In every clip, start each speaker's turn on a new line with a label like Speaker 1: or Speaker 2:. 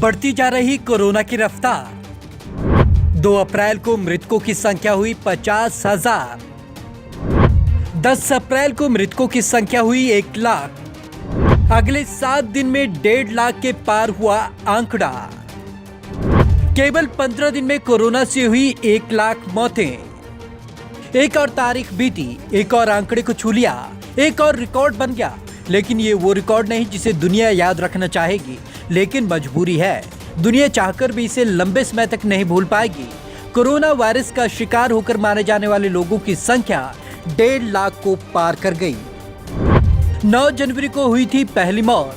Speaker 1: बढ़ती जा रही कोरोना की रफ्तार। 2 अप्रैल को मृतकों की संख्या हुई 50,000। 10 अप्रैल को मृतकों की संख्या हुई 1 लाख। अगले 7 दिन में 1.5 लाख के पार हुआ आंकड़ा। केवल 15 दिन में कोरोना से हुई 1 लाख मौतें। एक और तारीख बीती, एक और आंकड़े को छू लिया, एक और रिकॉर्ड बन गया। लेकिन ये वो रिकॉर्ड नहीं जिसे दुनिया याद रखना चाहेगी, लेकिन मजबूरी है। दुनिया चाहकर भी इसे लंबे समय तक नहीं भूल पाएगी। कोरोना वायरस का शिकार होकर मारे जाने वाले लोगों की संख्या 1.5 लाख को पार कर गई। 9 जनवरी को हुई थी पहली मौत।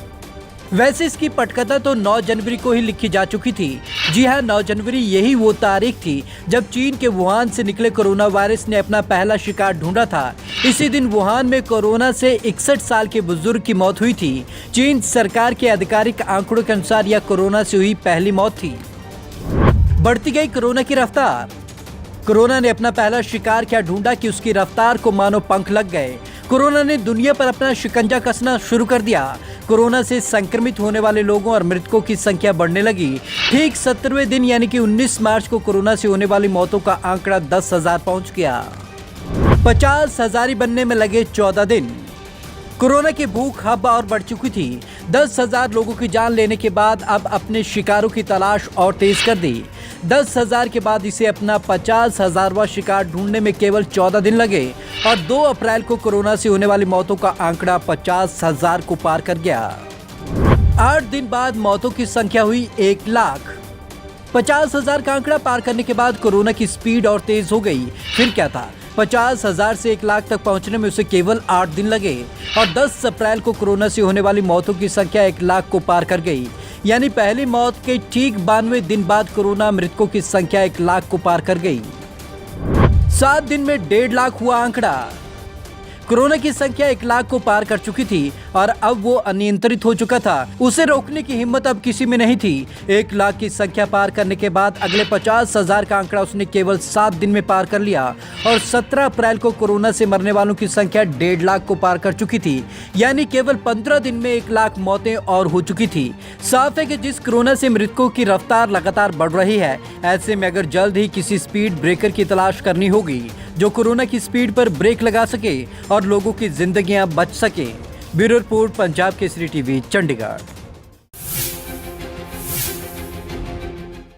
Speaker 1: वैसे इसकी पटकथा तो 9 जनवरी को ही लिखी जा चुकी थी। जी हां, 9 जनवरी यही वो तारीख थी जब चीन के वुहान से निकले कोरोना वायरस ने अपना पहला शिकार ढूंढा था। इसी दिन वुहान में कोरोना से 61 साल के बुजुर्ग की मौत हुई थी। चीन सरकार के आधिकारिक आंकड़ों के अनुसार यह कोरोना से हुई पहली मौत थी। बढ़ती गई कोरोना की रफ्तार। कोरोना ने अपना पहला शिकार क्या ढूंढा कि उसकी रफ्तार को मानो पंख लग गए। कोरोना ने दुनिया पर अपना शिकंजा कसना शुरू कर दिया। कोरोना से संक्रमित होने वाले लोगों और मृतकों की संख्या बढ़ने लगी। ठीक 70वें दिन यानी कि 19 मार्च को कोरोना से होने वाली मौतों का आंकड़ा 10,000 पहुंच गया। 50,000 बनने में लगे 14 दिन। कोरोना की भूख अब और बढ़ चुकी थी। 10,000 लोगों की जान लेने के बाद अब अपने शिकारों की तलाश और तेज कर दी। 10,000 के बाद इसे अपना 50,000वां शिकार ढूंढने में केवल 14 दिन लगे और 2 अप्रैल को कोरोना से होने वाली मौतों का आंकड़ा 50,000 को पार कर गया। 8 दिन बाद मौतों की संख्या हुई 1 लाख। 50,000 का आंकड़ा पार करने के बाद कोरोना की स्पीड और तेज हो गई। फिर क्या था, 50,000 से 1 लाख तक पहुंचने में उसे केवल 8 दिन लगे और 10 अप्रैल को कोरोना से होने वाली मौतों की संख्या 1 लाख को पार कर गई। यानी पहली मौत के ठीक 92 दिन बाद कोरोना मृतकों की संख्या 1 लाख को पार कर गई। 7 दिन में 1.5 लाख हुआ आंकड़ा। कोरोना की संख्या 1 लाख को पार कर चुकी थी और अब वो अनियंत्रित हो चुका था। उसे रोकने की हिम्मत अब किसी में नहीं थी। 1 लाख की संख्या पार करने के बाद अगले 50,000 का आंकड़ा उसने केवल 7 दिन में पार कर लिया और 17 अप्रैल को कोरोना से मरने वालों की संख्या 1.5 लाख को पार कर चुकी थी। यानी केवल 15 दिन में 1 लाख मौतें और हो चुकी थी। साफ है कि जिस कोरोना से मृतकों की रफ्तार लगातार बढ़ रही है, ऐसे में अगर जल्द ही किसी स्पीड ब्रेकर की तलाश करनी होगी जो कोरोना की स्पीड पर ब्रेक लगा सके और लोगों की जिंदगियां बच सके। Bureau report, Punjab Kesari TV, Chandigarh.